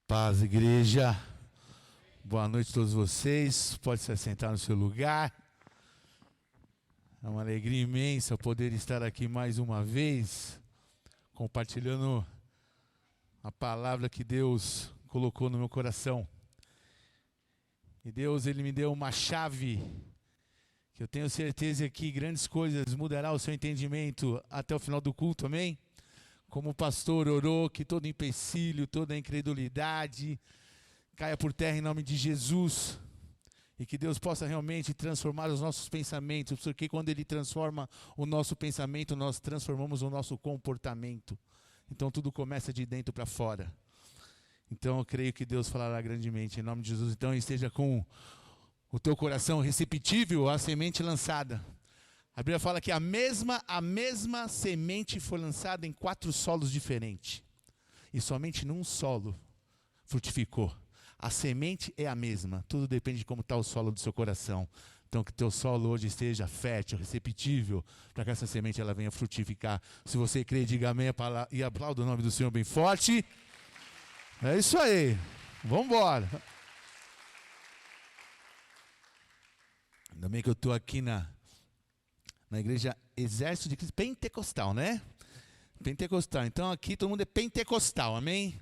Paz, igreja. Boa noite a todos vocês. Pode se assentar no seu lugar. É uma alegria imensa poder estar aqui mais uma vez, compartilhando a palavra que Deus colocou no meu coração. E Deus, Ele me deu uma chave, que eu tenho certeza que grandes coisas mudará o seu entendimento até o final do culto, amém? Como o pastor orou, que todo empecilho, toda incredulidade caia por terra em nome de Jesus. E que Deus possa realmente transformar os nossos pensamentos, porque quando Ele transforma o nosso pensamento, nós transformamos o nosso comportamento. Então tudo começa de dentro para fora. Então eu creio que Deus falará grandemente em nome de Jesus. Então esteja com o teu coração receptível à semente lançada. A Bíblia fala que a mesma semente foi lançada em 4 solos diferentes. E somente num solo frutificou. A semente é a mesma. Tudo depende de como está o solo do seu coração. Então que teu solo hoje esteja fértil, receptível, para que essa semente ela venha frutificar. Se você crê, diga amém e aplauda o nome do Senhor bem forte. É isso aí. Vamos embora. Ainda bem que eu estou aqui na igreja Exército de Cristo Pentecostal, né? Pentecostal. Então aqui todo mundo é pentecostal, amém?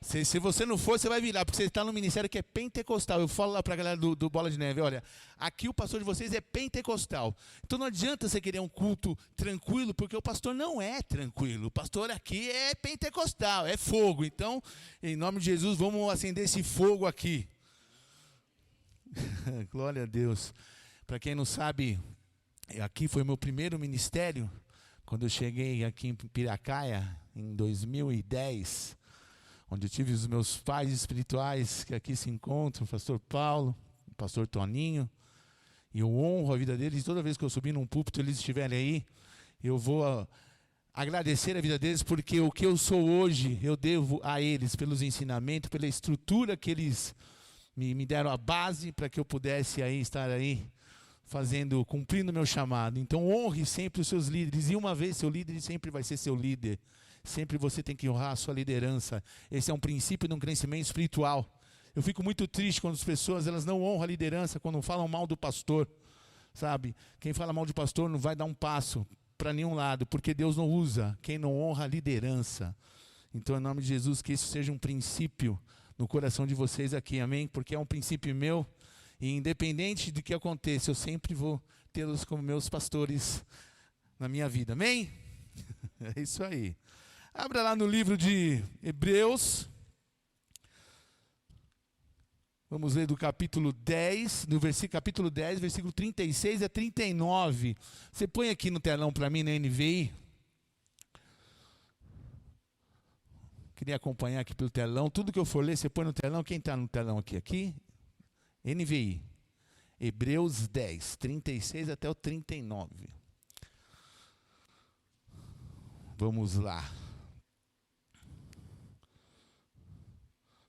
Se você não for, você vai virar, porque você está no ministério que é pentecostal. Eu falo lá para a galera do Bola de Neve, olha, aqui o pastor de vocês é pentecostal. Então não adianta você querer um culto tranquilo, porque o pastor não é tranquilo. O pastor aqui é pentecostal, é fogo. Então, em nome de Jesus, vamos acender esse fogo aqui. Glória a Deus. Para quem não sabe, aqui foi meu primeiro ministério, quando eu cheguei aqui em Piracaia, em 2010, onde eu tive os meus pais espirituais que aqui se encontram, o pastor Paulo, o pastor Toninho, e eu honro a vida deles. Toda vez que eu subir num púlpito, eles estiverem aí, eu vou agradecer a vida deles, porque o que eu sou hoje, eu devo a eles, pelos ensinamentos, pela estrutura que eles me deram a base, para que eu pudesse aí estar aí, cumprindo o meu chamado. Então honre sempre os seus líderes, e uma vez seu líder sempre vai ser seu líder. Sempre você tem que honrar a sua liderança. Esse é um princípio de um crescimento espiritual. Eu fico muito triste quando as pessoas elas não honram a liderança, quando falam mal do pastor, sabe? Quem fala mal de pastor não vai dar um passo para nenhum lado, porque Deus não usa quem não honra a liderança. Então, em nome de Jesus, que isso seja um princípio no coração de vocês aqui, amém? Porque é um princípio meu, e independente do que aconteça, eu sempre vou tê-los como meus pastores na minha vida, amém? É isso aí. Abra lá no livro de Hebreus. Vamos ler do capítulo 10, capítulo 10, versículo 36 a 39. Você põe aqui no telão para mim, na NVI. Queria acompanhar aqui pelo telão. Tudo que eu for ler, você põe no telão. Quem está no telão aqui? Aqui? NVI. Hebreus 10, 36 até o 39. Vamos lá.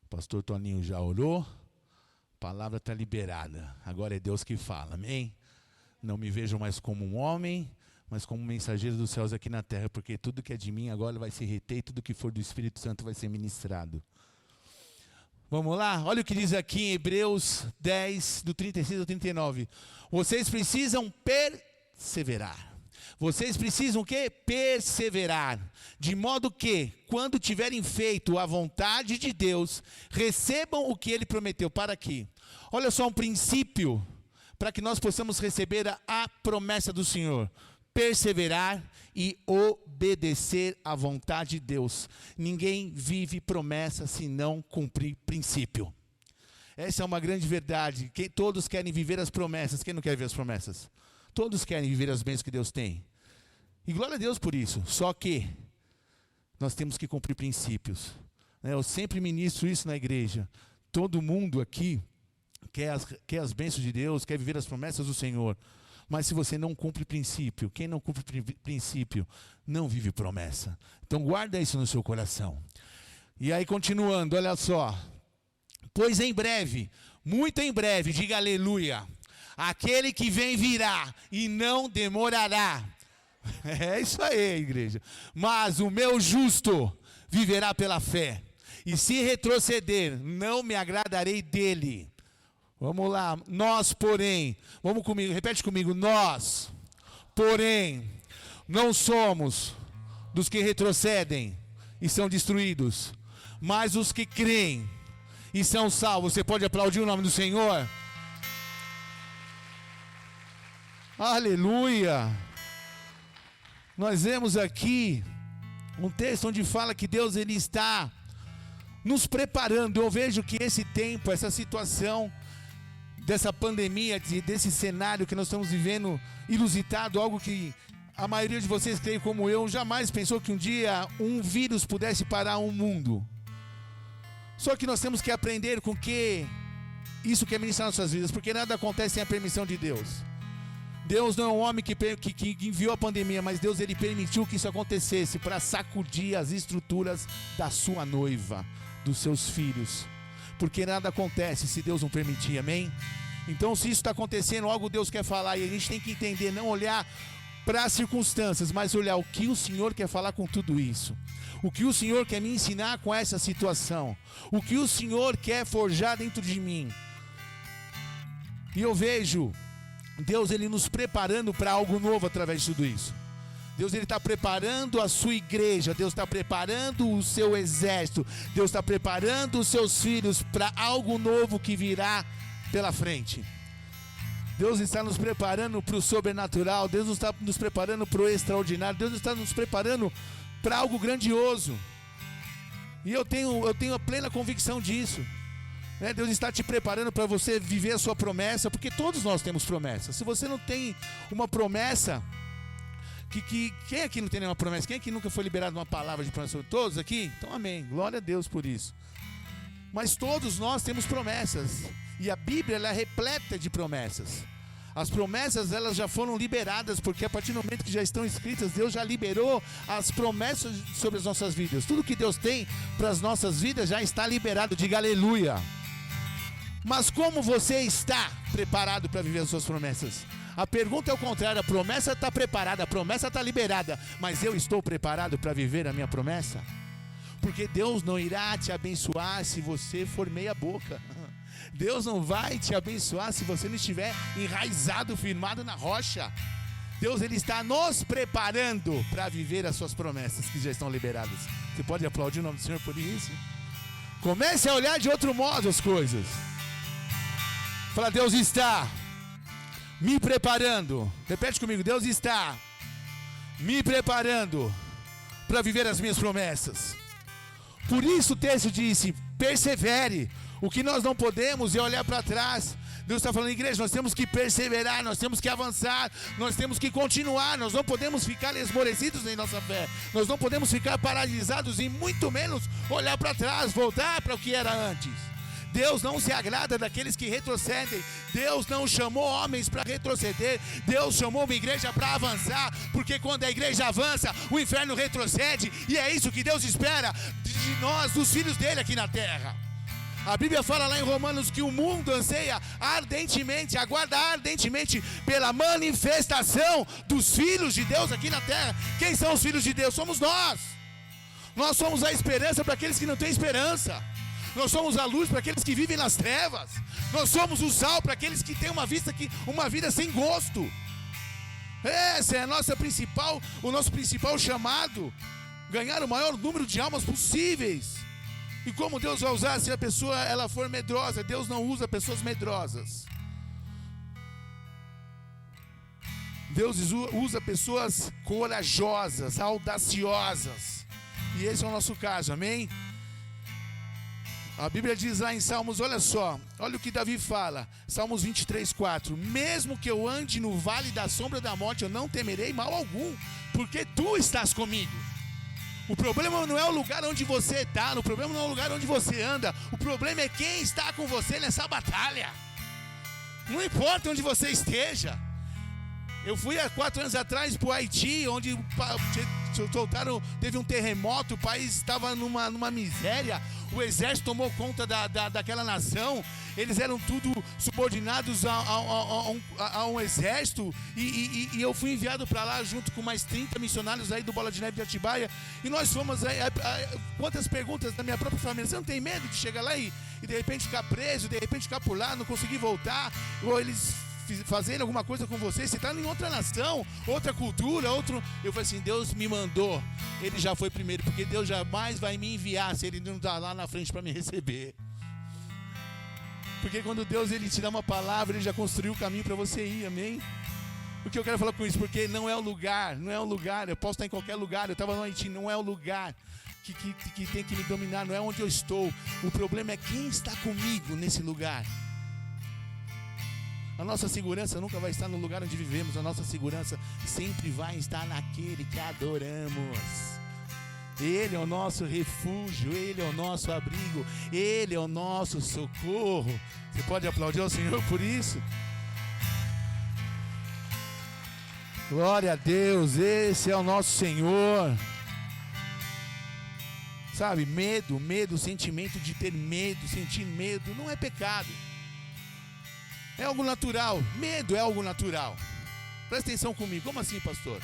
O pastor Toninho já orou. A palavra está liberada. Agora é Deus que fala, amém? Não me vejam mais como um homem, mas como um mensageiro dos céus aqui na terra, porque tudo que é de mim agora vai se reter, e tudo que for do Espírito Santo vai ser ministrado. Vamos lá? Olha o que diz aqui em Hebreus 10, do 36 ao 39. Vocês precisam perseverar. Vocês precisam o quê? Perseverar. De modo que, quando tiverem feito a vontade de Deus, recebam o que Ele prometeu. Para aqui. Olha só um princípio para que nós possamos receber a promessa do Senhor. Perseverar e obedecer à vontade de Deus. Ninguém vive promessa se não cumprir princípio. Essa é uma grande verdade. Todos querem viver as promessas. Quem não quer viver as promessas? Todos querem viver as bênçãos que Deus tem. E glória a Deus por isso. Só que nós temos que cumprir princípios. Eu sempre ministro isso na igreja. Todo mundo aqui quer as bênçãos de Deus, quer viver as promessas do Senhor. Mas se você não cumpre princípio, quem não cumpre princípio, não vive promessa. Então guarda isso no seu coração. E aí continuando, olha só. Pois em breve, muito em breve, diga aleluia. Aquele que vem virá e não demorará. É isso aí, igreja. Mas o meu justo viverá pela fé. E se retroceder, não me agradarei dele. Vamos lá, nós, porém, vamos comigo, repete comigo, nós, porém, não somos dos que retrocedem e são destruídos, mas os que creem e são salvos. Você pode aplaudir o nome do Senhor? Aleluia! Nós vemos aqui um texto onde fala que Deus ele está nos preparando. Eu vejo que esse tempo, essa situação dessa pandemia, desse cenário que nós estamos vivendo, inusitado, algo que a maioria de vocês, creio como eu, jamais pensou que um dia um vírus pudesse parar um mundo. Só que nós temos que aprender com que isso quer ministrar nossas vidas, porque nada acontece sem a permissão de Deus. Deus não é um homem que enviou a pandemia, mas Deus ele permitiu que isso acontecesse para sacudir as estruturas da sua noiva, dos seus filhos. Porque nada acontece se Deus não permitir, amém? Então, se isso está acontecendo, algo Deus quer falar, e a gente tem que entender, não olhar para as circunstâncias, mas olhar o que o Senhor quer falar com tudo isso. O que o Senhor quer me ensinar com essa situação. O que o Senhor quer forjar dentro de mim. E eu vejo Deus ele nos preparando para algo novo através de tudo isso. Deus ele está preparando a sua igreja, Deus está preparando o seu exército, Deus está preparando os seus filhos para algo novo que virá pela frente. Deus está nos preparando para o sobrenatural, Deus está nos preparando para o extraordinário, Deus está nos preparando para algo grandioso. E eu tenho a plena convicção disso. Deus está te preparando para você viver a sua promessa, porque todos nós temos promessas. Se você não tem uma promessa, quem aqui não tem nenhuma promessa? Quem aqui nunca foi liberado uma palavra de promessa? Todos aqui? Então amém, glória a Deus por isso. Mas todos nós temos promessas, e a Bíblia ela é repleta de promessas. As promessas elas já foram liberadas, porque a partir do momento que já estão escritas, Deus já liberou as promessas sobre as nossas vidas. Tudo que Deus tem para as nossas vidas já está liberado, diga aleluia. Mas como você está preparado para viver as suas promessas? A pergunta é o contrário, a promessa está preparada, a promessa está liberada, mas eu estou preparado para viver a minha promessa? Porque Deus não irá te abençoar se você for meia boca. Deus não vai te abençoar se você não estiver enraizado, firmado na rocha. Deus ele está nos preparando para viver as suas promessas que já estão liberadas. Você pode aplaudir o nome do Senhor por isso? Comece a olhar de outro modo as coisas. Fala, Deus está me preparando. Repete comigo, Deus está me preparando para viver as minhas promessas. Por isso o texto disse, persevere. O que nós não podemos é olhar para trás. Deus está falando, igreja, nós temos que perseverar, nós temos que avançar, nós temos que continuar, nós não podemos ficar esmorecidos em nossa fé, nós não podemos ficar paralisados e muito menos olhar para trás, voltar para o que era antes. Deus não se agrada daqueles que retrocedem. Deus não chamou homens para retroceder. Deus chamou uma igreja para avançar, porque quando a igreja avança, o inferno retrocede, e é isso que Deus espera de nós, dos filhos dele aqui na terra. A Bíblia fala lá em Romanos que o mundo anseia ardentemente, aguarda ardentemente pela manifestação dos filhos de Deus aqui na terra. Quem são os filhos de Deus? Somos nós. Nós somos a esperança para aqueles que não têm esperança. Nós somos a luz para aqueles que vivem nas trevas. Nós somos o sal para aqueles que têm uma vida sem gosto. Esse é o nosso principal chamado. Ganhar o maior número de almas possíveis. E como Deus vai usar se a pessoa ela for medrosa? Deus não usa pessoas medrosas. Deus usa pessoas corajosas, audaciosas. E esse é o nosso caso, amém? A Bíblia diz lá em Salmos, olha só, olha o que Davi fala, Salmos 23:4, mesmo que eu ande no vale da sombra da morte, eu não temerei mal algum, porque tu estás comigo. O problema não é o lugar onde você está, o problema não é o lugar onde você anda, o problema é quem está com você nessa batalha. Não importa onde você esteja. Eu fui há 4 anos atrás para o Haiti, onde teve um terremoto, o país estava numa miséria. o exército tomou conta daquela nação, eles eram tudo subordinados a um exército, e eu fui enviado para lá junto com mais 30 missionários aí do Bola de Neve de Atibaia, e nós fomos, quantas perguntas da minha própria família: você não tem medo de chegar lá e de repente ficar preso, de repente ficar por lá, não conseguir voltar, ou eles fazerem alguma coisa com você, você está em outra nação, outra cultura, outro... Eu falei assim: Deus me mandou, Ele já foi primeiro, porque Deus jamais vai me enviar se Ele não está lá na frente para me receber. Porque quando Deus Ele te dá uma palavra, Ele já construiu o caminho para você ir, amém? O que eu quero falar com isso? Porque não é o lugar, eu posso estar em qualquer lugar, eu estava no Haiti, não é o lugar que tem que me dominar, não é onde eu estou. O problema é quem está comigo nesse lugar. A nossa segurança nunca vai estar no lugar onde vivemos. A nossa segurança sempre vai estar naquele que adoramos. Ele é o nosso refúgio, Ele é o nosso abrigo, Ele é o nosso socorro. Você pode aplaudir ao Senhor por isso? Glória a Deus, esse é o nosso Senhor. Sabe, medo, sentimento de ter medo, sentir medo, não é pecado. É algo natural. Medo é algo natural. Presta atenção comigo. Como assim, pastor?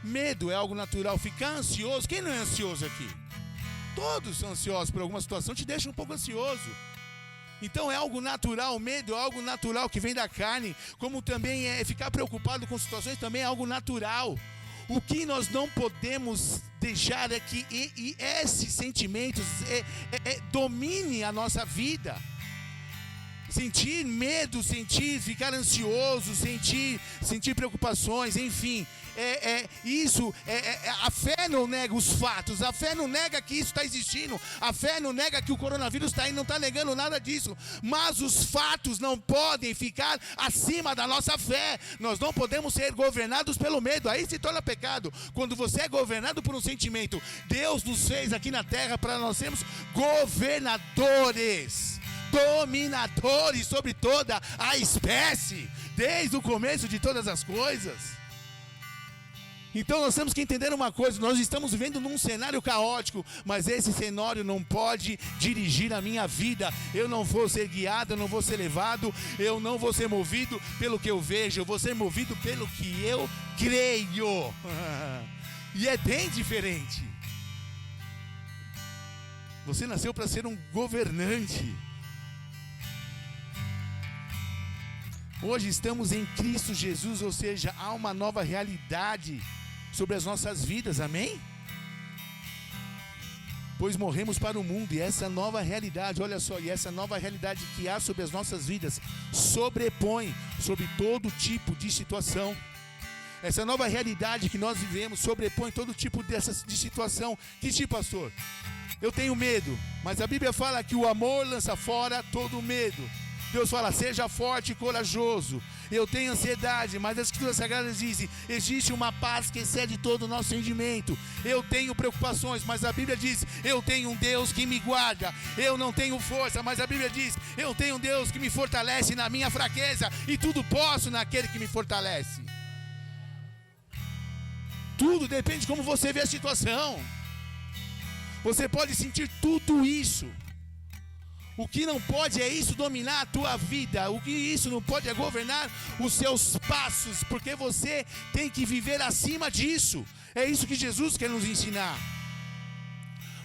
Medo é algo natural. Ficar ansioso. Quem não é ansioso aqui? Todos são ansiosos por alguma situação. Te deixa um pouco ansioso. Então é algo natural. Medo é algo natural que vem da carne. Como também é ficar preocupado com situações, também é algo natural. O que nós não podemos deixar é que esses sentimentos dominem a nossa vida. Sentir medo, ficar ansioso, sentir preocupações, enfim. A fé não nega os fatos, a fé não nega que isso está existindo, a fé não nega que o coronavírus está aí, não está negando nada disso. Mas os fatos não podem ficar acima da nossa fé. Nós não podemos ser governados pelo medo, aí se torna pecado. Quando você é governado por um sentimento, Deus nos fez aqui na terra para nós sermos governadores, dominadores sobre toda a espécie, desde o começo de todas as coisas. Então nós temos que entender uma coisa: nós estamos vivendo num cenário caótico, mas esse cenário não pode dirigir a minha vida. Eu não vou ser guiado, eu não vou ser levado, eu não vou ser movido pelo que eu vejo, eu vou ser movido pelo que eu creio. E é bem diferente. Você nasceu para ser um governante. Hoje estamos em Cristo Jesus, ou seja, há uma nova realidade sobre as nossas vidas, amém? Pois morremos para o mundo, e essa nova realidade, olha só, e essa nova realidade que há sobre as nossas vidas sobrepõe sobre todo tipo de situação. Essa nova realidade que nós vivemos sobrepõe todo tipo de situação. Que tipo, pastor? Eu tenho medo, mas a Bíblia fala que o amor lança fora todo medo. Deus fala: seja forte e corajoso. Eu tenho ansiedade, mas as Escrituras Sagradas dizem: existe uma paz que excede todo o nosso entendimento. Eu tenho preocupações, mas a Bíblia diz: eu tenho um Deus que me guarda. Eu não tenho força, mas a Bíblia diz: eu tenho um Deus que me fortalece na minha fraqueza, e tudo posso naquele que me fortalece. Tudo depende de como você vê a situação. Você pode sentir tudo isso. O que não pode é isso dominar a tua vida. O que isso não pode é governar os seus passos, porque você tem que viver acima disso. É isso que Jesus quer nos ensinar.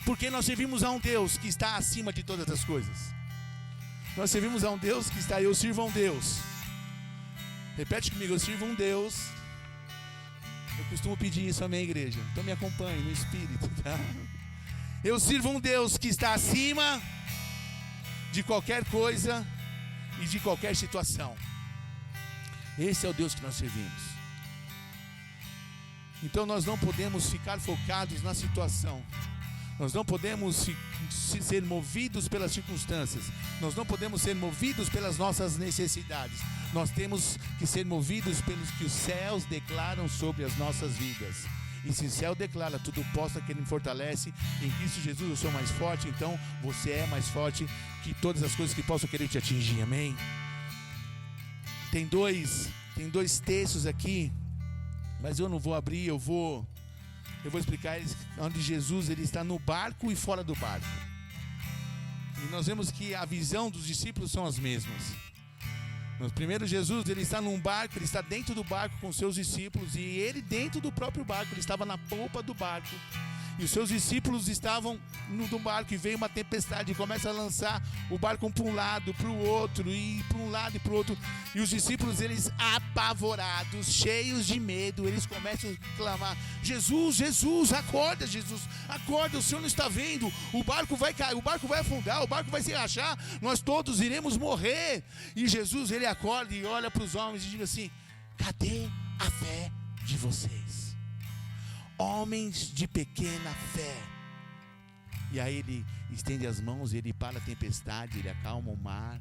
Porque nós servimos a um Deus que está acima de todas as coisas. Nós servimos a um Deus que está... Eu sirvo a um Deus. Repete comigo: eu sirvo a um Deus. Eu costumo pedir isso, amém, igreja? Então me acompanhe no Espírito, tá? Eu sirvo a um Deus que está acima de qualquer coisa e de qualquer situação. Esse é o Deus que nós servimos. Então nós não podemos ficar focados na situação. Nós não podemos ser movidos pelas circunstâncias. Nós não podemos ser movidos pelas nossas necessidades. Nós temos que ser movidos pelos que os céus declaram sobre as nossas vidas. E se o céu declara: tudo posso naquele que me fortalece, em Cristo Jesus eu sou mais forte, então você é mais forte que todas as coisas que possam querer te atingir, amém? Tem dois textos aqui, mas eu não vou abrir, eu vou explicar eles, onde Jesus ele está no barco e fora do barco. E nós vemos que a visão dos discípulos são as mesmas. No primeiro, Jesus, ele está num barco, ele está dentro do barco com seus discípulos, e ele dentro do próprio barco, ele estava na polpa do barco. E os seus discípulos estavam no barco, e veio uma tempestade, e começa a lançar o barco para um lado, para o outro, e para um lado e para o outro. E os discípulos, eles apavorados, cheios de medo, eles começam a clamar: Jesus, Jesus, acorda, Jesus, acorda, o Senhor não está vendo, o barco vai cair, o barco vai afundar, o barco vai se rachar, nós todos iremos morrer. E Jesus, ele acorda e olha para os homens e diz assim: cadê a fé de vocês? Homens de pequena fé. E aí ele estende as mãos, ele para a tempestade, ele acalma o mar.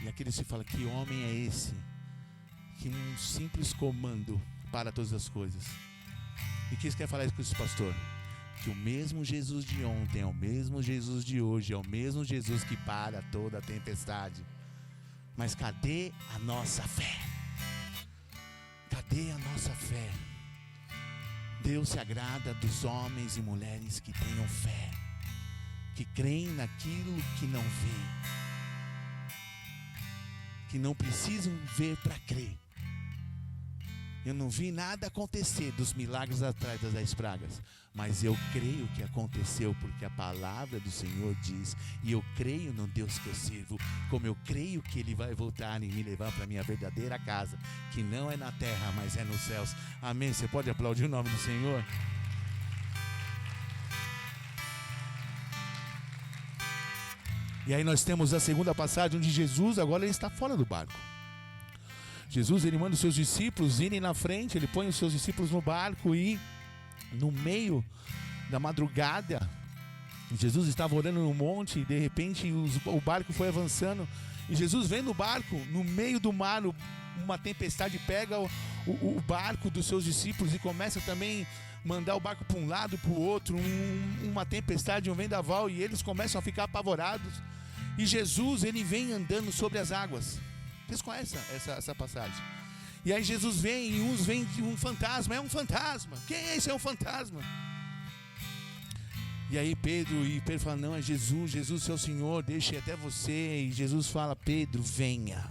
E aquele se fala: que homem é esse? Que um simples comando para todas as coisas. E quem quer falar isso com esse pastor? Que o mesmo Jesus de ontem é o mesmo Jesus de hoje, é o mesmo Jesus que para toda a tempestade. Mas cadê a nossa fé? Cadê a nossa fé? Deus se agrada dos homens e mulheres que tenham fé, que creem naquilo que não vê, que não precisam ver para crer. Eu não vi nada acontecer dos milagres atrás das 10 pragas, mas eu creio que aconteceu porque a palavra do Senhor diz, e eu creio no Deus que eu sirvo, como eu creio que Ele vai voltar e me levar para a minha verdadeira casa, que não é na terra, mas é nos céus. Amém? Você pode aplaudir o nome do Senhor? E aí nós temos a segunda passagem, onde Jesus agora ele está fora do barco. Jesus, ele manda os seus discípulos irem na frente, ele põe os seus discípulos no barco, e no meio da madrugada, Jesus estava orando no monte, e de repente o barco foi avançando, e Jesus vem no barco, no meio do mar, uma tempestade pega o barco dos seus discípulos e começa também a mandar o barco para um lado, para o outro, uma tempestade, um vendaval, e eles começam a ficar apavorados, e Jesus, ele vem andando sobre as águas. Vocês conhecem essa passagem? E aí Jesus vem, e uns vêm de um fantasma. É um fantasma. Quem é esse? É um fantasma. E aí Pedro fala: não, é Jesus. Jesus, seu Senhor, deixe até você. E Jesus fala: Pedro, venha.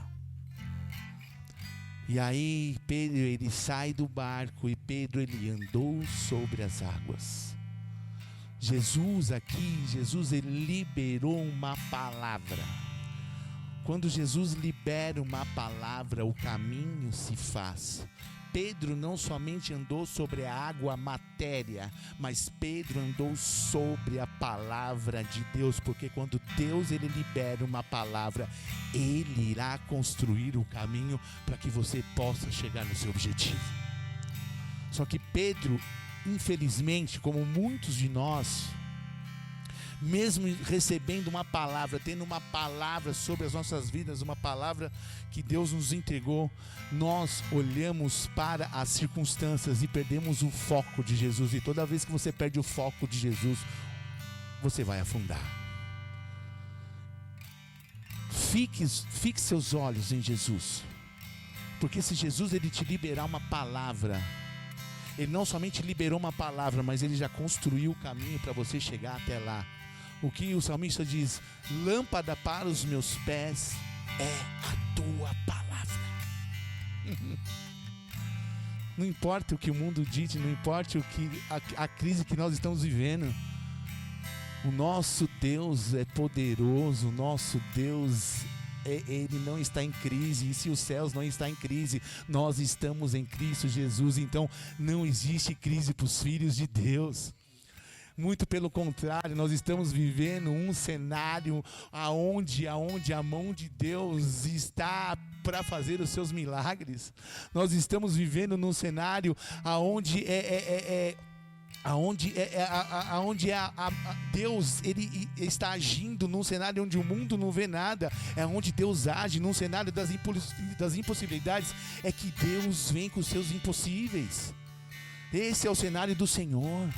E aí Pedro, ele sai do barco, e Pedro, ele andou sobre as águas. Jesus ele liberou uma palavra. Quando Jesus libera uma palavra, o caminho se faz. Pedro não somente andou sobre a água, a matéria, mas Pedro andou sobre a palavra de Deus, porque quando Deus ele libera uma palavra, Ele irá construir o caminho para que você possa chegar no seu objetivo. Só que Pedro, infelizmente, como muitos de nós, mesmo recebendo uma palavra, tendo uma palavra sobre as nossas vidas, uma palavra que Deus nos entregou, nós olhamos para as circunstâncias e perdemos o foco de Jesus. E toda vez que você perde o foco de Jesus, você vai afundar. Fique seus olhos em Jesus, porque se Jesus ele te liberar uma palavra, Ele não somente liberou uma palavra, mas Ele já construiu o caminho para você chegar até lá. O que o salmista diz: lâmpada para os meus pés é a tua palavra. Não importa o que o mundo diz, não importa o que a crise que nós estamos vivendo, o nosso Deus é poderoso, o nosso Deus Ele não está em crise. E se os céus não estão em crise, nós estamos em Cristo Jesus. Então não existe crise para os filhos de Deus. Muito pelo contrário, nós estamos vivendo um cenário aonde a mão de Deus está para fazer os seus milagres. Nós estamos vivendo num cenário aonde Deus ele está agindo num cenário onde o mundo não vê nada. É onde Deus age num cenário das impossibilidades. É que Deus vem com os seus impossíveis. Esse é o cenário do Senhor.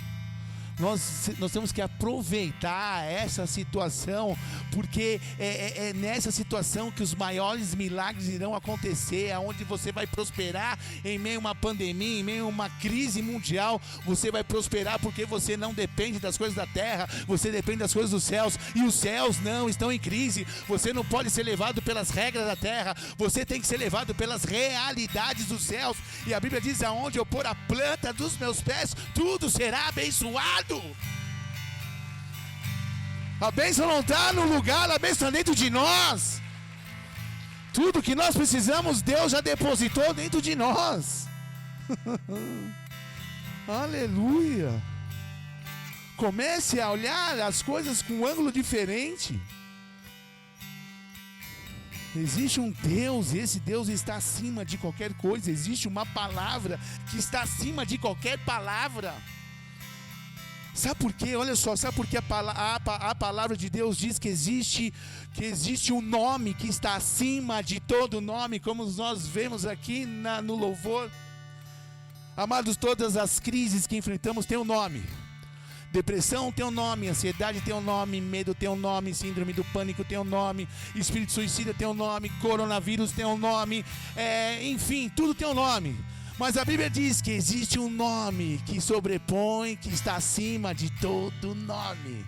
Nós temos que aproveitar essa situação, porque é nessa situação que os maiores milagres irão acontecer, aonde você vai prosperar em meio a uma pandemia, em meio a uma crise mundial. Você vai prosperar porque você não depende das coisas da terra, você depende das coisas dos céus, e os céus não estão em crise. Você não pode ser levado pelas regras da terra, você tem que ser levado pelas realidades dos céus. E a Bíblia diz: aonde eu pôr a planta dos meus pés, tudo será abençoado. A bênção não está no lugar, a bênção está dentro de nós. Tudo que nós precisamos, Deus já depositou dentro de nós. Aleluia. Comece a olhar as coisas com um ângulo diferente. Existe um Deus, e esse Deus está acima de qualquer coisa. Existe uma palavra que está acima de qualquer palavra. Sabe por quê? Olha só, sabe por que a palavra de Deus diz que existe um nome que está acima de todo nome, como nós vemos aqui no louvor? Amados, todas as crises que enfrentamos têm um nome. Depressão tem um nome, ansiedade tem um nome, medo tem um nome, síndrome do pânico tem um nome, espírito suicida tem um nome, coronavírus tem um nome, enfim, tudo tem um nome. Mas a Bíblia diz que existe um nome que sobrepõe, que está acima de todo nome.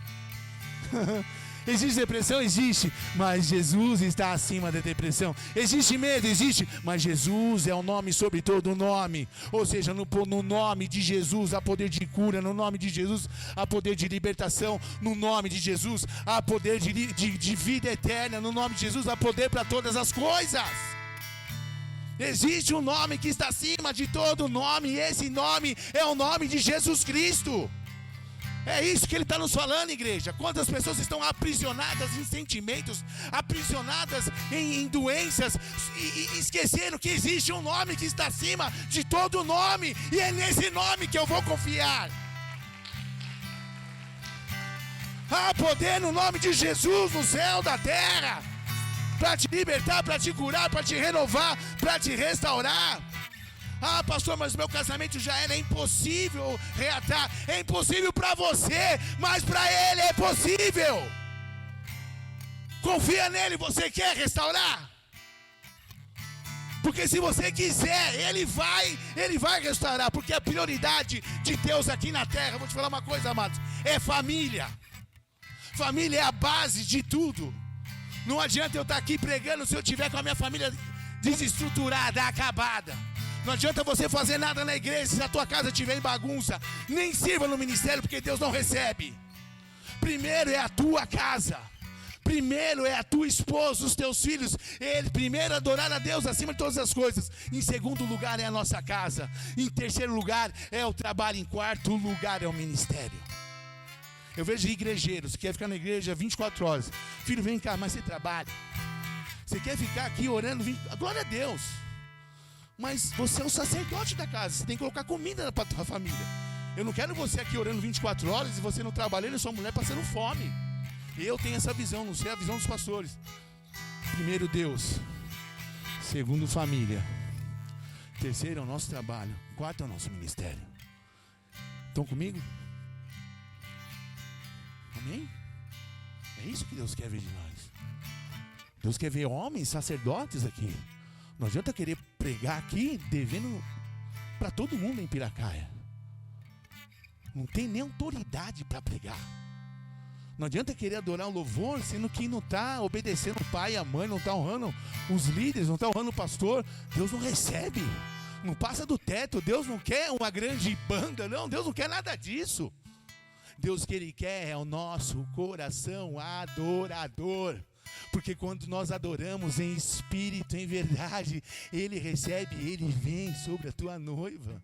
Existe depressão? Existe, mas Jesus está acima da depressão. Existe medo? Existe, mas Jesus é o nome sobre todo nome. Ou seja, no nome de Jesus há poder de cura, no nome de Jesus há poder de libertação, no nome de Jesus há poder de vida eterna, no nome de Jesus há poder para todas as coisas. Existe um nome que está acima de todo nome, e esse nome é o nome de Jesus Cristo. É isso que ele está nos falando, igreja. Quantas pessoas estão aprisionadas em sentimentos, aprisionadas em doenças, e esqueceram que existe um nome que está acima de todo nome, e é nesse nome que eu vou confiar. Há poder no nome de Jesus no céu da terra, para te libertar, para te curar, para te renovar, para te restaurar. Ah, pastor, mas meu casamento já era impossível reatar. É impossível para você, mas para ele é possível. Confia nele, você quer restaurar? Porque se você quiser, ele vai restaurar. Porque a prioridade de Deus aqui na terra, vou te falar uma coisa, amados, é família. Família é a base de tudo. Não adianta eu estar aqui pregando se eu estiver com a minha família desestruturada, acabada. Não adianta você fazer nada na igreja se a tua casa estiver em bagunça. Nem sirva no ministério, porque Deus não recebe. Primeiro é a tua casa. Primeiro é a tua esposa, os teus filhos. Primeiro adorar a Deus acima de todas as coisas. Em segundo lugar é a nossa casa. Em terceiro lugar é o trabalho. Em quarto lugar é o ministério. Eu vejo igrejeiros que querem ficar na igreja 24 horas. Filho, vem cá, mas você trabalha. Você quer ficar aqui orando? Glória a Deus. Mas você é o sacerdote da casa. Você tem que colocar comida para a tua família. Eu não quero você aqui orando 24 horas e você não trabalhando e sua mulher passando fome. Eu tenho essa visão, não sei a visão dos pastores. Primeiro Deus. Segundo família. Terceiro é o nosso trabalho. Quarto é o nosso ministério. Estão comigo? Amém? É isso que Deus quer ver de nós. Deus quer ver homens, sacerdotes aqui. Não adianta querer pregar aqui devendo para todo mundo em Piracaia. Não tem nem autoridade para pregar. Não adianta querer adorar o louvor, sendo que não está obedecendo o pai e a mãe, não está honrando os líderes, não está honrando o pastor. Deus não recebe, não passa do teto. Deus não quer uma grande banda, não. Deus não quer nada disso. Deus que Ele quer é o nosso coração adorador. Porque quando nós adoramos em espírito, em verdade, Ele recebe, Ele vem sobre a tua noiva.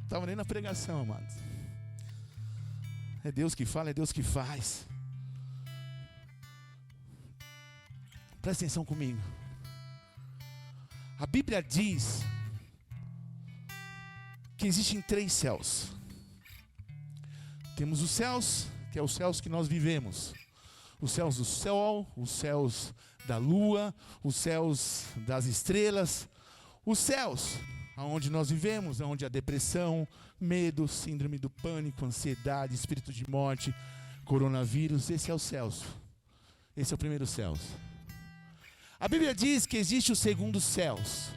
Estava nem na pregação, amados. É Deus que fala, é Deus que faz. Presta atenção comigo. A Bíblia diz que existem 3 céus. Temos os céus, que é os céus que nós vivemos. Os céus do sol, os céus da lua, os céus das estrelas. Os céus, aonde nós vivemos, aonde há depressão, medo, síndrome do pânico, ansiedade, espírito de morte, coronavírus. Esse é o céus. Esse é o primeiro céus. A Bíblia diz que existe o segundo céus,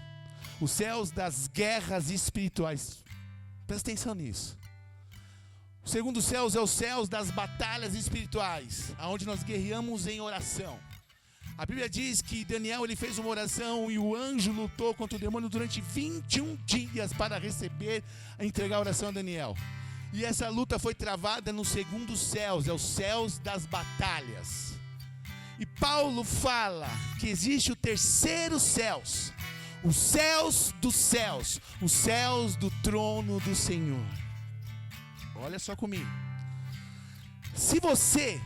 os céus das guerras espirituais. Presta atenção nisso. O segundo céus é os céus das batalhas espirituais, aonde nós guerreamos em oração. A Bíblia diz que Daniel ele fez uma oração e o anjo lutou contra o demônio durante 21 dias para entregar a oração a Daniel. E essa luta foi travada no segundo céus, é os céus das batalhas. E Paulo fala que existe o terceiro céus, os céus dos céus, os céus do trono do Senhor. Olha só comigo. Se você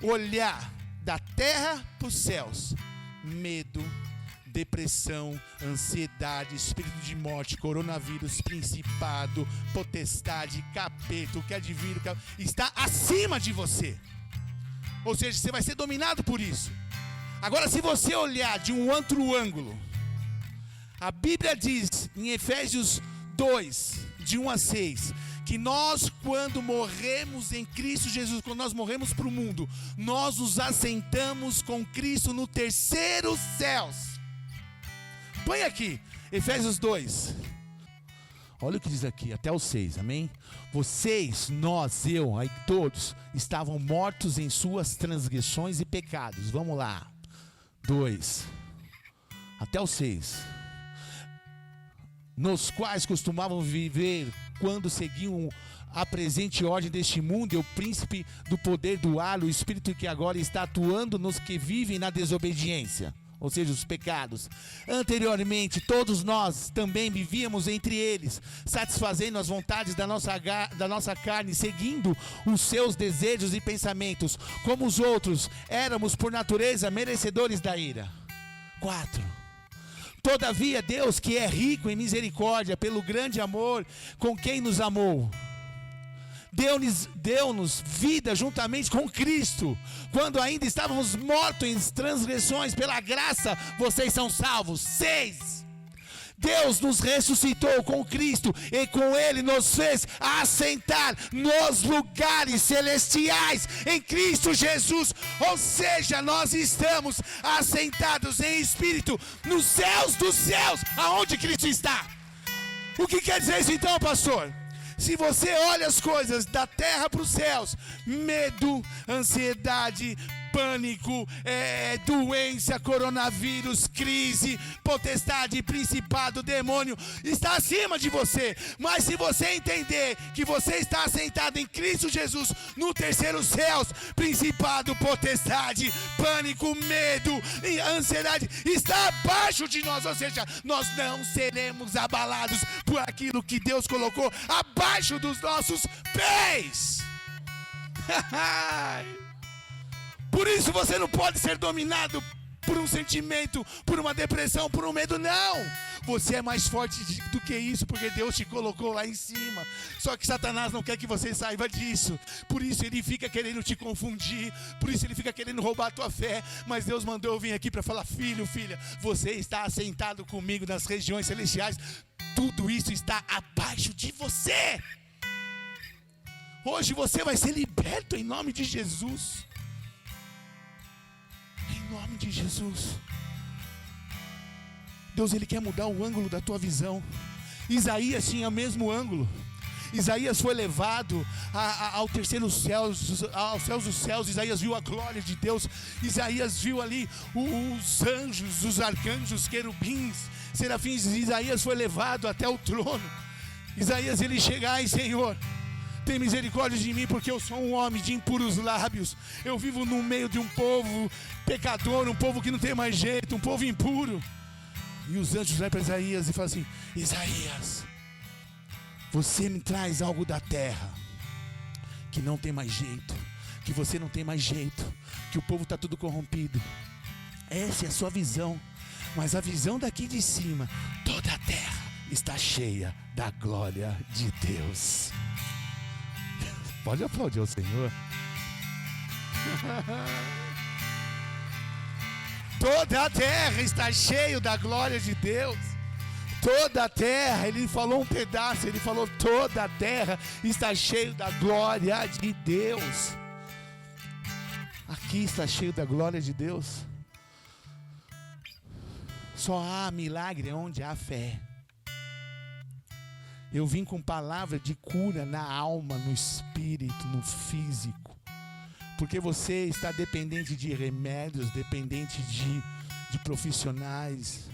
olhar da terra para os céus, medo, depressão, ansiedade, espírito de morte, coronavírus, principado, potestade, capeta, o que há de vir, está acima de você. Ou seja, você vai ser dominado por isso. Agora, se você olhar de um outro ângulo, a Bíblia diz em Efésios 2, de 1 a 6, que nós, quando morremos em Cristo Jesus, quando nós morremos para o mundo, nós nos assentamos com Cristo no terceiro céus. Põe aqui, Efésios 2. Olha o que diz aqui, até o 6, amém? Vocês, nós, eu, aí todos, estavam mortos em suas transgressões e pecados. Vamos lá. 2, até o 6. Nos quais costumavam viver quando seguiam a presente ordem deste mundo e o príncipe do poder do ar, o espírito que agora está atuando nos que vivem na desobediência, ou seja, os pecados. Anteriormente, todos nós também vivíamos entre eles, satisfazendo as vontades da nossa carne, seguindo os seus desejos e pensamentos. Como os outros, éramos por natureza merecedores da ira. 4. Todavia, Deus, que é rico em misericórdia, pelo grande amor com quem nos amou, deu-nos vida juntamente com Cristo, quando ainda estávamos mortos em transgressões. Pela graça, vocês são salvos. 6. Deus nos ressuscitou com Cristo e com Ele nos fez assentar nos lugares celestiais em Cristo Jesus. Ou seja, nós estamos assentados em espírito nos céus dos céus, aonde Cristo está. O que quer dizer isso então, pastor? Se você olha as coisas da terra para os céus, medo, ansiedade, pânico, doença, coronavírus, crise, potestade, principado, demônio, está acima de você. Mas se você entender que você está assentado em Cristo Jesus, no terceiro céus, principado, potestade, pânico, medo e ansiedade está abaixo de nós. Ou seja, nós não seremos abalados por aquilo que Deus colocou abaixo dos nossos pés. Por isso você não pode ser dominado por um sentimento, por uma depressão, por um medo, não. Você é mais forte do que isso, porque Deus te colocou lá em cima. Só que Satanás não quer que você saiba disso. Por isso ele fica querendo te confundir, por isso ele fica querendo roubar a tua fé. Mas Deus mandou eu vir aqui para falar: filho, filha, você está assentado comigo nas regiões celestiais. Tudo isso está abaixo de você. Hoje você vai ser liberto em nome de Jesus. Em nome de Jesus. Deus, Ele quer mudar o ângulo da tua visão. Isaías tinha o mesmo ângulo. Isaías foi levado ao terceiro céu, aos céus dos céus. Isaías viu a glória de Deus. Isaías viu ali os anjos, os arcanjos, querubins, serafins. Isaías foi levado até o trono. Isaías, ele chega: ai, Senhor, tem misericórdia de mim, porque eu sou um homem de impuros lábios. Eu vivo no meio de um povo pecador, um povo que não tem mais jeito, um povo impuro. E os anjos olham para Isaías e falam assim: Isaías, você me traz algo da terra que não tem mais jeito, que você não tem mais jeito, que o povo está tudo corrompido. Essa é a sua visão. Mas a visão daqui de cima, toda a terra está cheia da glória de Deus. Pode aplaudir ao Senhor. Toda a terra está cheia da glória de Deus. Toda a terra, ele falou um pedaço, ele falou toda a terra está cheio da glória de Deus. Aqui está cheio da glória de Deus. Só há milagre onde há fé. Eu vim com palavra de cura na alma, no espírito, no físico. Porque você está dependente de remédios, dependente de profissionais.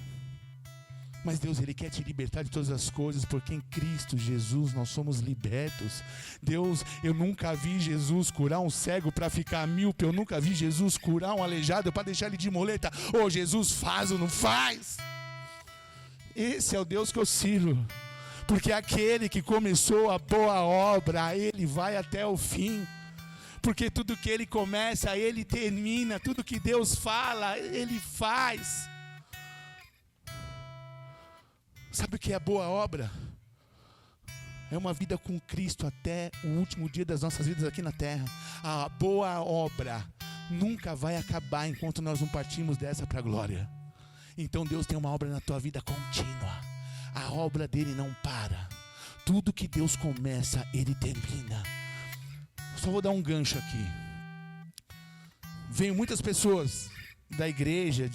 Mas Deus, Ele quer te libertar de todas as coisas, porque em Cristo Jesus nós somos libertos. Deus, eu nunca vi Jesus curar um cego para ficar míope. Eu nunca vi Jesus curar um aleijado para deixar ele de muleta. Ô, Jesus faz ou não faz? Esse é o Deus que eu sirvo. Porque aquele que começou a boa obra, Ele vai até o fim. Porque tudo que Ele começa, Ele termina. Tudo que Deus fala, Ele faz. Sabe o que é boa obra? É uma vida com Cristo até o último dia das nossas vidas aqui na terra. A boa obra nunca vai acabar enquanto nós não partimos dessa para a glória. Então Deus tem uma obra na tua vida contínua. A obra dele não para. Tudo que Deus começa, Ele termina. Só vou dar um gancho aqui. Veio muitas pessoas da igreja,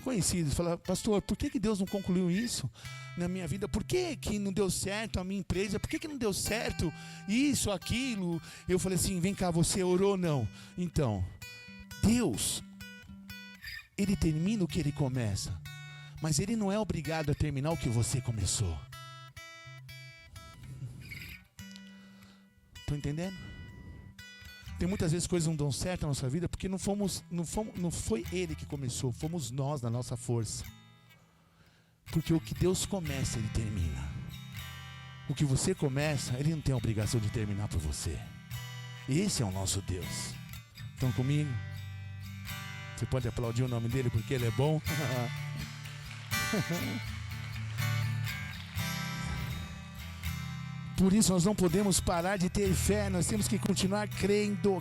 conhecidos, falaram: pastor, por que Deus não concluiu isso na minha vida? Por que não deu certo a minha empresa? Por que não deu certo isso, aquilo? Eu falei assim: vem cá, você orou? Não. Então, Deus, Ele termina o que Ele começa, mas Ele não é obrigado a terminar o que você começou. Estão entendendo? Tem muitas vezes coisas não dão certo na nossa vida porque não foi Ele que começou, fomos nós na nossa força. Porque o que Deus começa, Ele termina. O que você começa, Ele não tem a obrigação de terminar por você. Esse é o nosso Deus. Estão comigo? Você pode aplaudir o nome dele porque Ele é bom. Por isso nós não podemos parar de ter fé. Nós temos que continuar crendo.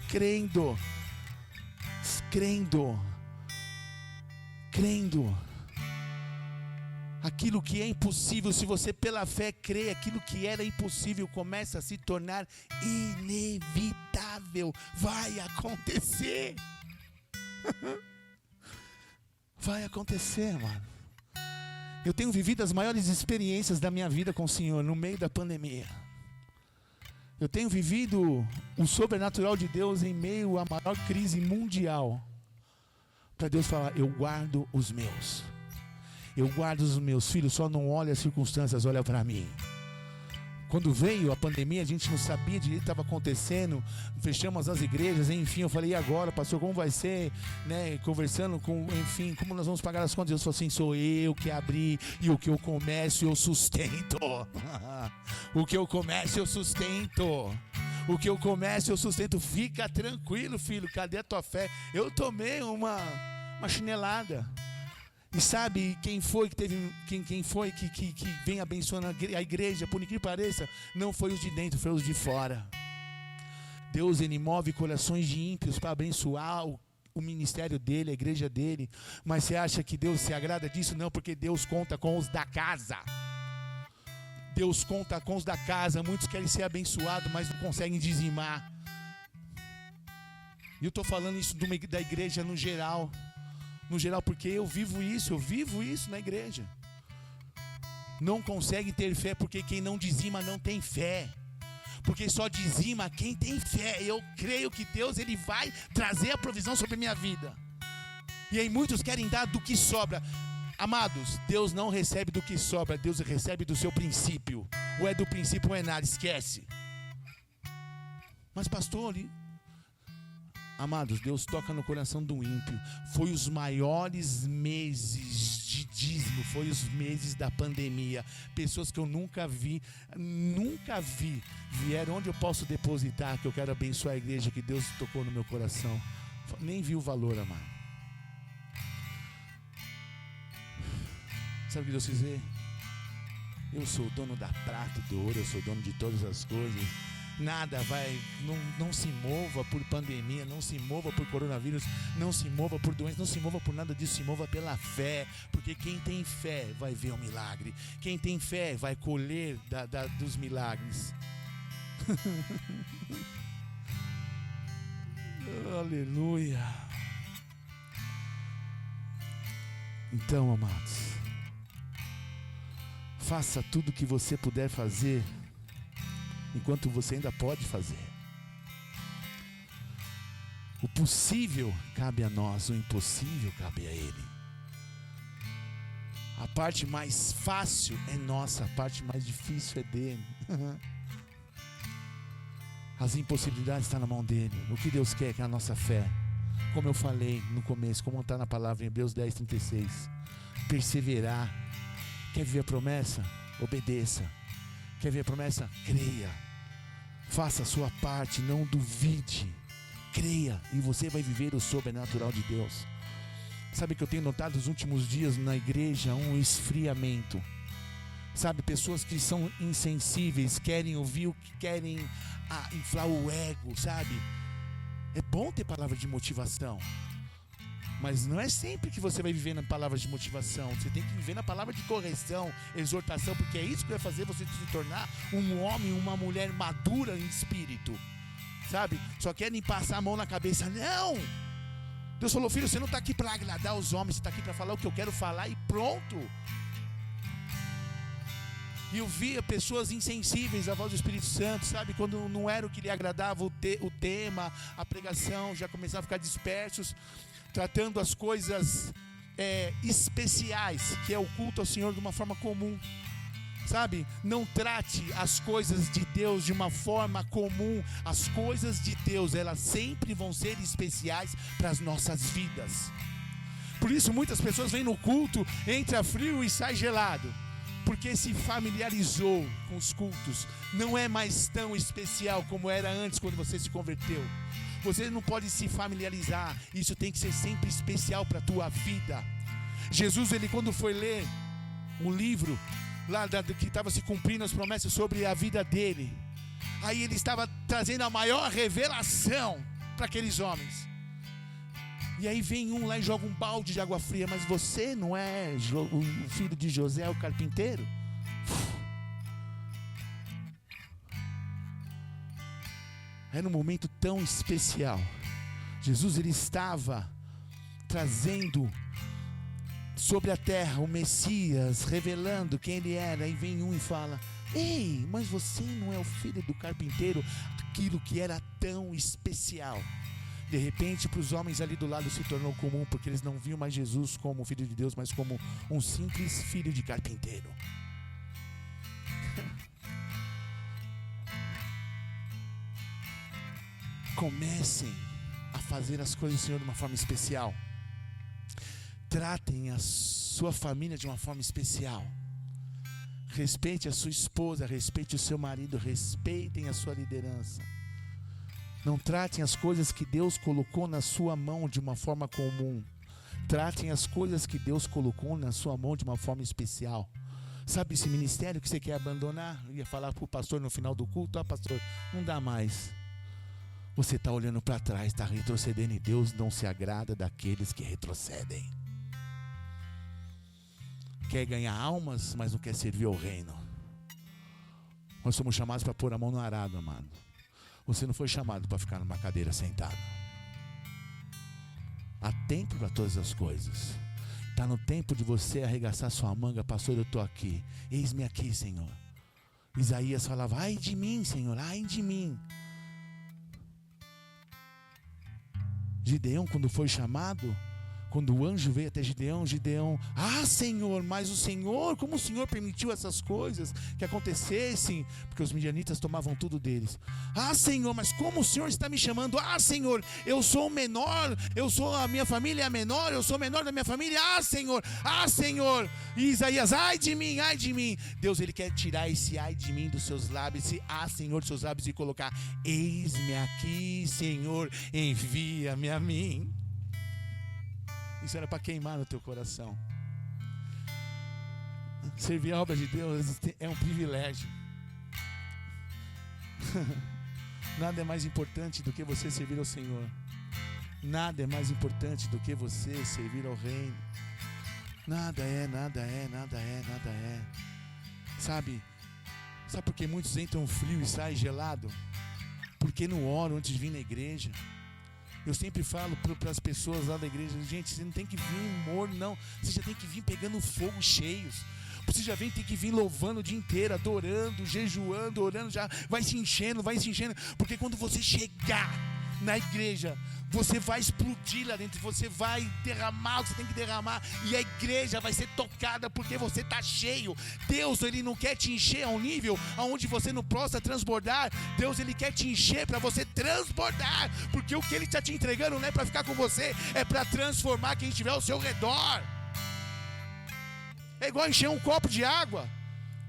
Aquilo que é impossível, se você pela fé crê, aquilo que era impossível começa a se tornar inevitável. Vai acontecer. Vai acontecer, mano. Eu tenho vivido as maiores experiências da minha vida com o Senhor no meio da pandemia. Eu tenho vivido o sobrenatural de Deus em meio à maior crise mundial. Para Deus falar: eu guardo os meus. Eu guardo os meus filhos, só não olha as circunstâncias, olha para mim. Quando veio a pandemia, a gente não sabia direito o que estava acontecendo. Fechamos as igrejas, enfim. Eu falei: e agora, pastor, como vai ser? Né? Conversando com, enfim, como nós vamos pagar as contas? Deus falou assim: sou eu que abri, e o que eu começo eu sustento. O que eu começo eu sustento. O que eu começo eu sustento. Fica tranquilo, filho. Cadê a tua fé? Eu tomei uma chinelada. E sabe quem foi que teve, quem foi que vem abençoando a igreja? Por incrível que pareça, não foi os de dentro, foi os de fora. Deus, Ele move corações de ímpios para abençoar o ministério dele, a igreja dele. Mas você acha que Deus se agrada disso? Não, porque Deus conta com os da casa. Deus conta com os da casa. Muitos querem ser abençoados, mas não conseguem dizimar. E eu estou falando isso da igreja no geral. No geral, porque eu vivo isso na igreja. Não consegue ter fé porque quem não dizima não tem fé. Porque só dizima quem tem fé. Eu creio que Deus, Ele vai trazer a provisão sobre a minha vida. E aí muitos querem dar do que sobra. Amados, Deus não recebe do que sobra, Deus recebe do seu princípio. Ou é do princípio ou é nada, esquece. Mas pastor, amados, Deus toca no coração do ímpio. Foi os maiores meses de dízimo, foi os meses da pandemia. Pessoas que eu nunca vi, vieram onde eu posso depositar, que eu quero abençoar a igreja, que Deus tocou no meu coração. Nem vi o valor, amado. Sabe o que Deus quiser? Eu sou o dono da prata e do ouro, eu sou o dono de todas as coisas. Nada vai, não se mova por pandemia, não se mova por coronavírus, não se mova por doença, não se mova por nada disso, se mova pela fé, porque quem tem fé vai ver o milagre, quem tem fé vai colher dos milagres. Aleluia. Então, amados, faça tudo o que você puder fazer enquanto você ainda pode fazer. O possível cabe a nós, o impossível cabe a Ele. A parte mais fácil é nossa, a parte mais difícil é dele. As impossibilidades estão na mão dele. O que Deus quer é que a nossa fé, como eu falei no começo, como está na palavra em Hebreus 10:36, perseverar. Quer ver a promessa? Obedeça. Quer ver a promessa? Creia. Faça a sua parte, não duvide. Creia e você vai viver o sobrenatural de Deus. Sabe que eu tenho notado nos últimos dias na igreja um esfriamento. Sabe, pessoas que são insensíveis, querem ouvir o que querem, inflar o ego, sabe? É bom ter palavra de motivação, mas não é sempre que você vai viver na palavra de motivação. Você tem que viver na palavra de correção, exortação, porque é isso que vai fazer você se tornar um homem, uma mulher madura em espírito, sabe? Só querem passar a mão na cabeça. Não! Deus falou: filho, você não está aqui para agradar os homens, você está aqui para falar o que eu quero falar e pronto. E eu via pessoas insensíveis à voz do Espírito Santo, sabe? Quando não era o que lhe agradava o tema, a pregação, já começavam a ficar dispersos, tratando as coisas especiais, que é o culto ao Senhor, de uma forma comum, sabe? Não trate as coisas de Deus de uma forma comum. As coisas de Deus, elas sempre vão ser especiais para as nossas vidas. Por isso muitas pessoas vêm no culto, entra frio e sai gelado, porque se familiarizou com os cultos. Não é mais tão especial como era antes, quando você se converteu. Você não pode se familiarizar. Isso tem que ser sempre especial para a tua vida. Jesus, ele quando foi ler o livro lá que estava se cumprindo as promessas sobre a vida dele, aí ele estava trazendo a maior revelação para aqueles homens. E aí vem um lá e joga um balde de água fria. Mas você não é o filho de José, o carpinteiro? Era um momento tão especial. Jesus, ele estava trazendo sobre a terra o Messias, revelando quem ele era. Aí vem um e fala: ei, mas você não é o filho do carpinteiro? Aquilo que era tão especial, de repente para os homens ali do lado se tornou comum, porque eles não viam mais Jesus como filho de Deus, mas como um simples filho de carpinteiro. Comecem a fazer as coisas do Senhor de uma forma especial. Tratem a sua família de uma forma especial. Respeite a sua esposa, respeite o seu marido, respeitem a sua liderança. Não tratem as coisas que Deus colocou na sua mão de uma forma comum. Tratem as coisas que Deus colocou na sua mão de uma forma especial. Sabe esse ministério que você quer abandonar? Eu ia falar para o pastor no final do culto: pastor, não dá mais. Você está olhando para trás, está retrocedendo, e Deus não se agrada daqueles que retrocedem. Quer ganhar almas, mas não quer servir ao reino. Nós somos chamados para pôr a mão no arado, amado. Você não foi chamado para ficar numa cadeira sentado. Há tempo para todas as coisas. Está no tempo de você arregaçar sua manga. Pastor, eu estou aqui. Eis-me aqui, Senhor. Isaías falava: ai de mim, Senhor, ai de mim. Gideão, quando foi chamado, quando o anjo veio até Gideão, Senhor, mas o Senhor, como o Senhor permitiu essas coisas que acontecessem? Porque os midianitas tomavam tudo deles. Senhor, mas como o Senhor está me chamando? Senhor, eu sou o menor, a minha família é a menor, eu sou o menor da minha família. Senhor, e Isaías: ai de mim, ai de mim. Deus, ele quer tirar esse ai de mim dos seus lábios, esse Senhor dos seus lábios, e colocar: eis-me aqui, Senhor, envia-me a mim. Isso era para queimar no teu coração. Servir a obra de Deus é um privilégio. Nada é mais importante do que você servir ao Senhor. Nada é mais importante do que você servir ao Reino. Nada é. Sabe por que muitos entram frio e saem gelado? Porque não oram antes de vir na igreja. Eu sempre falo para as pessoas lá da igreja: gente, você não tem que vir morno, não. Você já tem que vir pegando fogo cheios. Você já tem que vir louvando o dia inteiro, adorando, jejuando, orando, já vai se enchendo. Porque quando você chegar na igreja, você vai explodir lá dentro, você vai derramar o que você tem que derramar, e a igreja vai ser tocada porque você está cheio. Deus, Ele não quer te encher a um nível onde você não possa transbordar. Deus, Ele quer te encher para você transbordar, porque o que Ele está te entregando não é para ficar com você, é para transformar quem estiver ao seu redor. É igual encher um copo de água.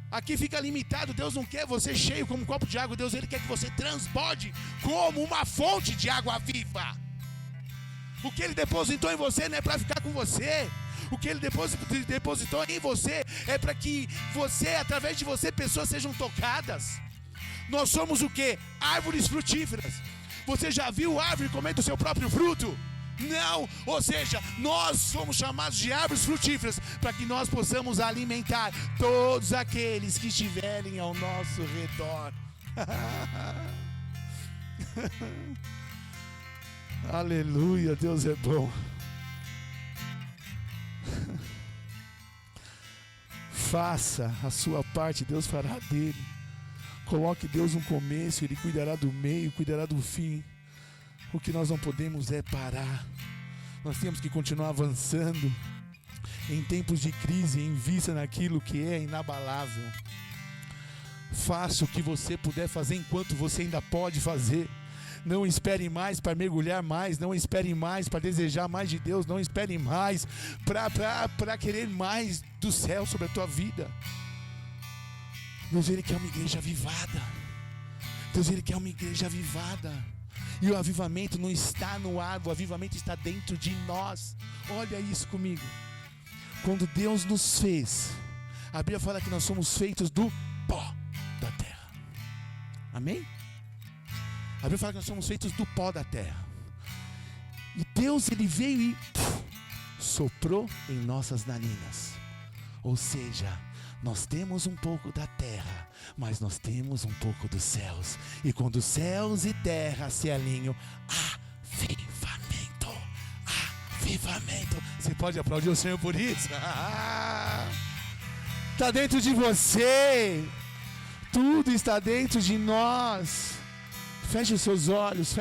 Aqui fica limitado. Deus não quer você cheio como um copo de água. Deus, Ele quer que você transborde como uma fonte de água viva. O que Ele depositou em você não é para ficar com você. O que Ele depositou em você é para que você, através de você, pessoas sejam tocadas. Nós somos o quê? Árvores frutíferas. Você já viu árvore comendo o seu próprio fruto? Não, ou seja, nós somos chamados de árvores frutíferas para que nós possamos alimentar todos aqueles que estiverem ao nosso redor. Aleluia, Deus é bom. Faça a sua parte, Deus fará dele. Coloque Deus no começo, Ele cuidará do meio, cuidará do fim. O que nós não podemos é parar. Nós temos que continuar avançando em tempos de crise, em vista naquilo que é inabalável. Faça o que você puder fazer enquanto você ainda pode fazer. Não espere mais para mergulhar mais. Não espere mais para desejar mais de Deus. Não espere mais para querer mais do céu sobre a tua vida. Deus, Ele quer uma igreja avivada. Deus, Ele quer uma igreja avivada. E o avivamento não está no ar, o avivamento está dentro de nós. Olha isso comigo. Quando Deus nos fez, a Bíblia fala que nós somos feitos do pó da terra. Amém? A Bíblia fala que nós somos feitos do pó da terra. E Deus, Ele veio e soprou em nossas narinas. Ou seja, nós temos um pouco da terra, mas nós temos um pouco dos céus. E quando céus e terra se alinham, avivamento. Você pode aplaudir o Senhor por isso? Está dentro de você. Tudo está dentro de nós. Feche os seus olhos.